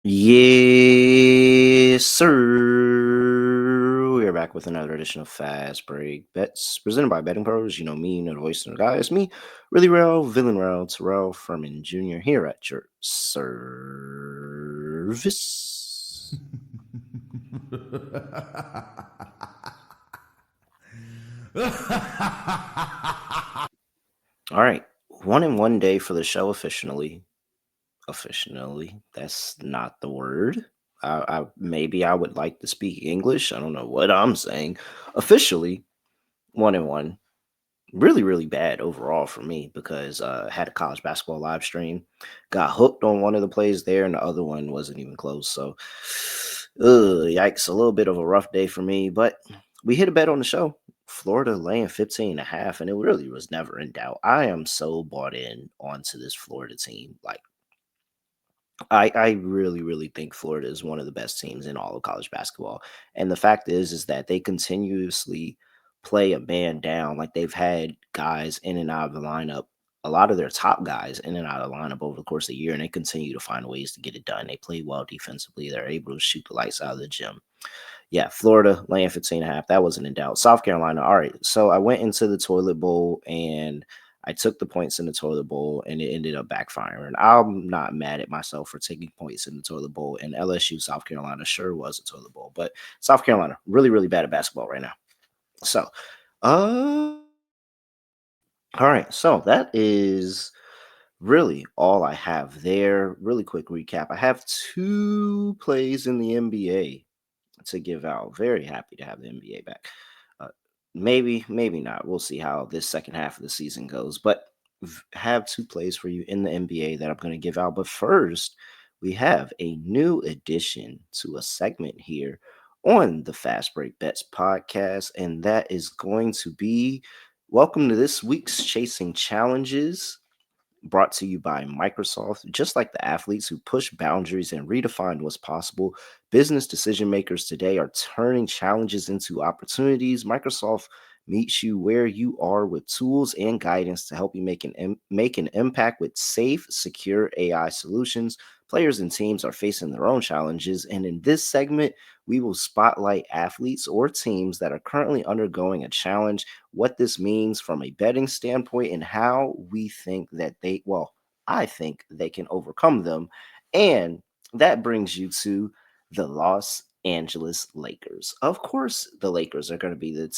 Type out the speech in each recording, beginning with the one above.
Yes, sir. We are back with another edition of Fast Break Bets presented by BettingPros. You know me, you know the voice and the guy. It's me, really real, villain real, Terrell Furman Jr. here at your service. All right, 1 in 1 day for the show officially. Officially, that's not the word. Maybe I would like to speak English. I don't know what I'm saying. Officially, 1 and 1. Really, really bad overall for me because I had a college basketball live stream, got hooked on one of the plays there, and the other one wasn't even close. So, yikes! A little bit of a rough day for me, but we hit a bet on the show. Florida laying 15 and a half, and it really was never in doubt. I am so bought in onto this Florida team. Like, I really, really think Florida is one of the best teams in all of college basketball. And the fact is that they continuously play a man down. Like they've had guys in and out of the lineup, a lot of their top guys in and out of the lineup over the course of the year, and they continue to find ways to get it done. They play well defensively. They're able to shoot the lights out of the gym. Yeah, Florida laying 15 and a half. That wasn't in doubt. South Carolina. All right. So I went into the toilet bowl and I took the points in the toilet bowl and it ended up backfiring. I'm not mad at myself for taking points in the toilet bowl. And LSU, South Carolina sure was a toilet bowl. But South Carolina, really, really bad at basketball right now. So, uh, all right. So that is really all I have there. Really quick recap. I have two plays in the NBA to give out. Very happy to have the NBA back. Uh, maybe not. We'll see how this second half of the season goes. But have two plays for you in the NBA that I'm going to give out. But first, we have a new addition to a segment here on the Fast Break Bets podcast, and that is going to be welcome to this week's Chasing Challenges, brought to you by Microsoft. Just like the athletes who push boundaries and redefine what's possible, business decision makers today are turning challenges into opportunities. Microsoft meets you where you are with tools and guidance to help you make an impact with safe, secure AI solutions. Players and teams are facing their own challenges, and in this segment, we will spotlight athletes or teams that are currently undergoing a challenge, what this means from a betting standpoint, and how we think that I think they can overcome them. And that brings you to the Los Angeles Lakers. Of course, the Lakers are going to be the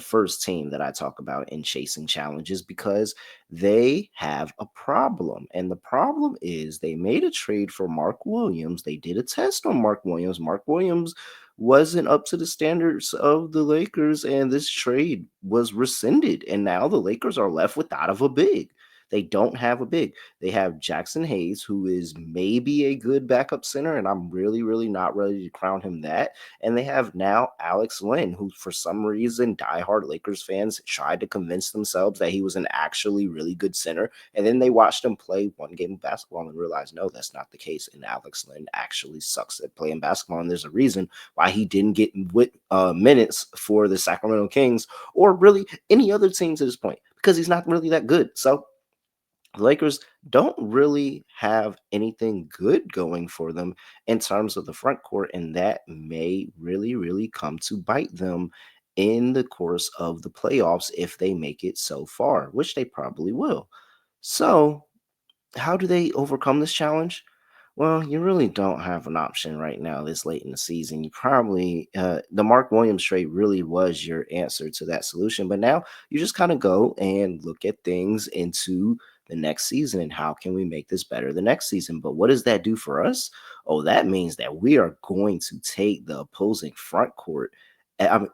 first team that I talk about in chasing challenges because they have a problem. And the problem is they made a trade for Mark Williams. They did a test on Mark Williams. Mark Williams wasn't up to the standards of the Lakers, and this trade was rescinded. And now the Lakers are left without of a big. They don't have a big. They have Jackson Hayes, who is maybe a good backup center, and I'm really, really not ready to crown him that. And they have now Alex Len, who for some reason diehard Lakers fans tried to convince themselves that he was an actually really good center. And then they watched him play one game of basketball and realized, no, that's not the case. And Alex Len actually sucks at playing basketball. And there's a reason why he didn't get minutes for the Sacramento Kings or really any other team to this point because he's not really that good. So the Lakers don't really have anything good going for them in terms of the front court, and that may really, really come to bite them in the course of the playoffs if they make it so far, which they probably will. So, how do they overcome this challenge? Well, you really don't have an option right now this late in the season. You probably, the Mark Williams trade really was your answer to that solution. But now you just kind of go and look at things into the next season and how can we make this better the next season. But what does that do for us? Oh, that means that we are going to take the opposing front court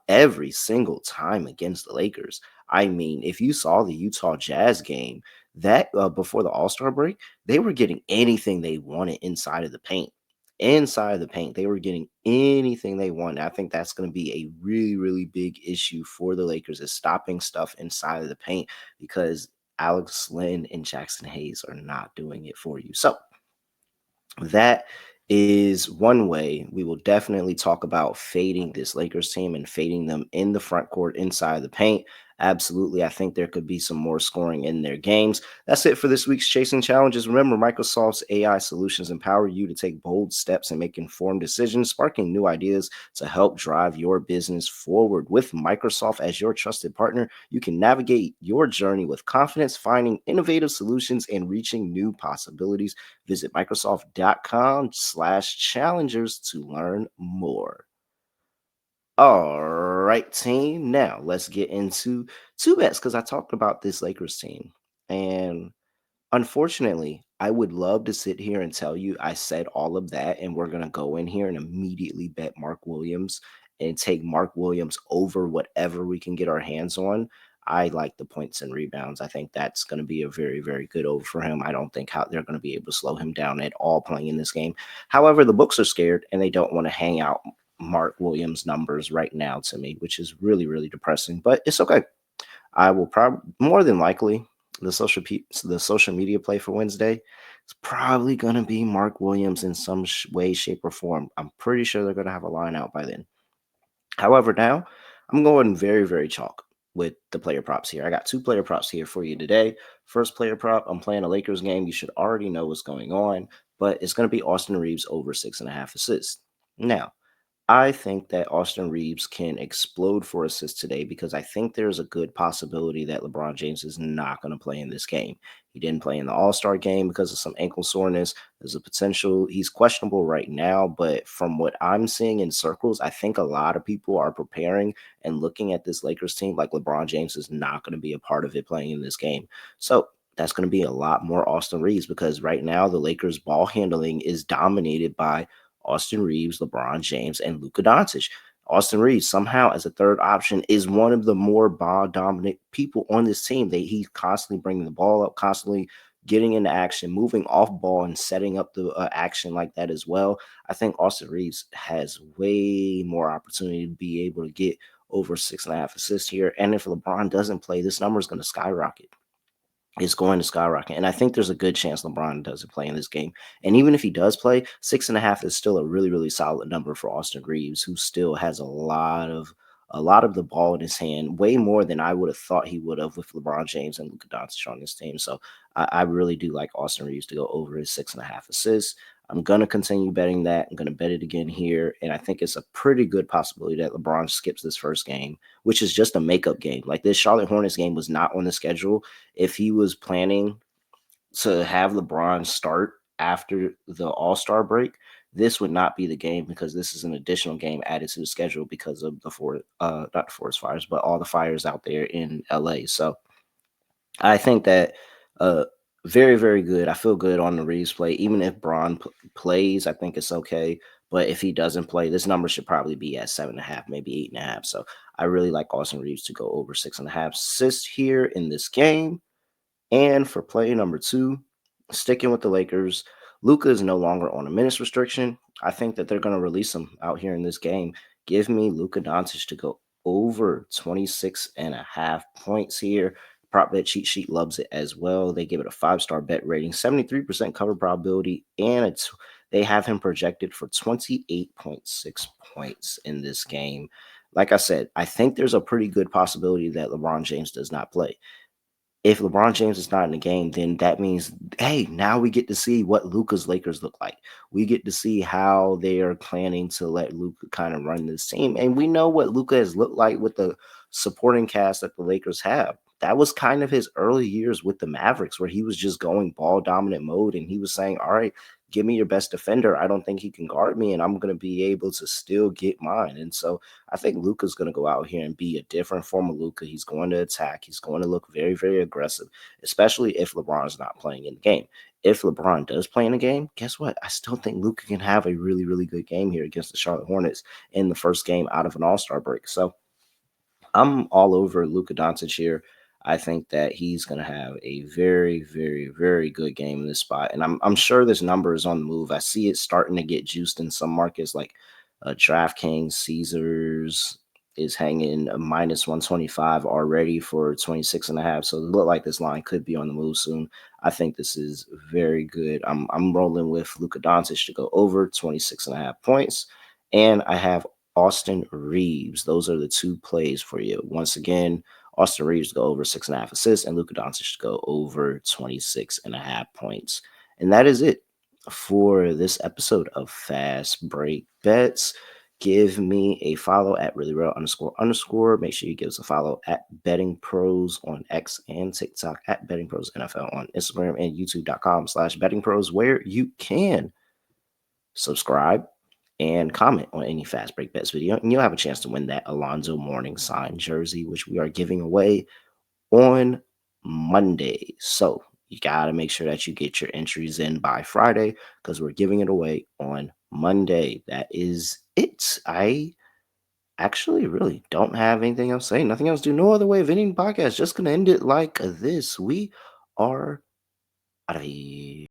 every single time against the Lakers. I mean, if you saw the Utah Jazz game, that before the All-Star break, they were getting anything they wanted inside of the paint. Inside of the paint, they were getting anything they wanted. I think that's going to be a really, really big issue for the Lakers is stopping stuff inside of the paint because Alex Len and Jackson Hayes are not doing it for you. So that is one way we will definitely talk about fading this Lakers team and fading them in the front court inside the paint. Absolutely. I think there could be some more scoring in their games. That's it for this week's Chasing Challenges. Remember, Microsoft's AI solutions empower you to take bold steps and make informed decisions, sparking new ideas to help drive your business forward. With Microsoft as your trusted partner, you can navigate your journey with confidence, finding innovative solutions and reaching new possibilities. Visit Microsoft.com/challengers to learn more. All right, team. Now let's get into two bets because I talked about this Lakers team. And unfortunately, I would love to sit here and tell you I said all of that, and we're going to go in here and immediately bet Mark Williams and take Mark Williams over whatever we can get our hands on. I like the points and rebounds. I think that's going to be a very, very good over for him. I don't think how they're going to be able to slow him down at all playing in this game. However, the books are scared and they don't want to hang out Mark Williams numbers right now to me, which is really, really depressing, but it's okay. I will probably more than likely the social media play for Wednesday is probably going to be Mark Williams in some way, shape, or form. I'm pretty sure they're going to have a line out by then. However, now I'm going very, very chalk with the player props here. I got two player props here for you today. First player prop, I'm playing a Lakers game. You should already know what's going on, but it's going to be Austin Reaves over 6.5 assists. Now, I think that Austin Reeves can explode for assists today because I think there's a good possibility that LeBron James is not going to play in this game. He didn't play in the All-Star game because of some ankle soreness. There's a potential he's questionable right now, but from what I'm seeing in circles, I think a lot of people are preparing and looking at this Lakers team like LeBron James is not going to be a part of it playing in this game. So that's going to be a lot more Austin Reeves because right now the Lakers ball handling is dominated by Austin Reeves, LeBron James, and Luka Dončić. Austin Reeves somehow as a third option is one of the more ball dominant people on this team. He's constantly bringing the ball up, constantly getting into action, moving off ball and setting up the action like that as well. I think Austin Reeves has way more opportunity to be able to get over 6.5 assists here. And if LeBron doesn't play, this number is going to skyrocket. It's going to skyrocket. And I think there's a good chance LeBron doesn't play in this game. And even if he does play, 6.5 is still a really, really solid number for Austin Reeves, who still has a lot of the ball in his hand, way more than I would have thought he would have with LeBron James and Luka Doncic on this team. So I really do like Austin Reeves to go over his 6.5 assists. I'm gonna continue betting that. I'm gonna bet it again here, and I think it's a pretty good possibility that LeBron skips this first game, which is just a makeup game. Like this Charlotte Hornets game was not on the schedule. If he was planning to have LeBron start after the All-Star break, this would not be the game because this is an additional game added to the schedule because of not the forest fires, but all the fires out there in LA. So I think that uh very, very good. I feel good on the Reeves play. Even if Braun plays, I think it's okay. But if he doesn't play, this number should probably be at 7.5, maybe 8.5. So I really like Austin Reeves to go over 6.5 assists here in this game. And for play number two, sticking with the Lakers, Luka is no longer on a minutes restriction. I think that they're going to release him out here in this game. Give me Luka Doncic to go over 26.5 points here. Prop bet cheat sheet loves it as well. They give it a 5-star bet rating, 73% cover probability, and they have him projected for 28.6 points in this game. Like I said, I think there's a pretty good possibility that LeBron James does not play. If LeBron James is not in the game, then that means, hey, now we get to see what Luka's Lakers look like. We get to see how they are planning to let Luka kind of run this team. And we know what Luka has looked like with the supporting cast that the Lakers have. That was kind of his early years with the Mavericks, where he was just going ball dominant mode and he was saying, all right, give me your best defender. I don't think he can guard me, and I'm going to be able to still get mine. And so I think Luka's going to go out here and be a different form of Luka. He's going to attack. He's going to look very, very aggressive, especially if LeBron's not playing in the game. If LeBron does play in the game, guess what? I still think Luka can have a really, really good game here against the Charlotte Hornets in the first game out of an All-Star break. So I'm all over Luka Doncic here. I think that he's going to have a very, very, very good game in this spot, and I'm sure this number is on the move. I see it starting to get juiced in some markets, like DraftKings, Caesars is hanging a minus 125 already for 26.5. So it look like this line could be on the move soon. I think this is very good. I'm rolling with Luka Doncic to go over 26.5 points, and I have Austin Reeves. Those are the two plays for you. Once again, Austin Reaves to go over 6.5 assists, and Luka Dončić to go over 26.5 points. And that is it for this episode of Fast Break Bets. Give me a follow at reallyreal__. Make sure you give us a follow at BettingPros on X and TikTok, at BettingPros NFL on Instagram, and YouTube.com/BettingPros, where you can subscribe and comment on any Fast Break Bets video, and you'll have a chance to win that Alonzo Mourning signed jersey, which we are giving away on Monday. So you got to make sure that you get your entries in by Friday, because we're giving it away on Monday. That is it. I actually really don't have anything else to say. Nothing else to do. No other way of ending the podcast. Just going to end it like this. We are out of here.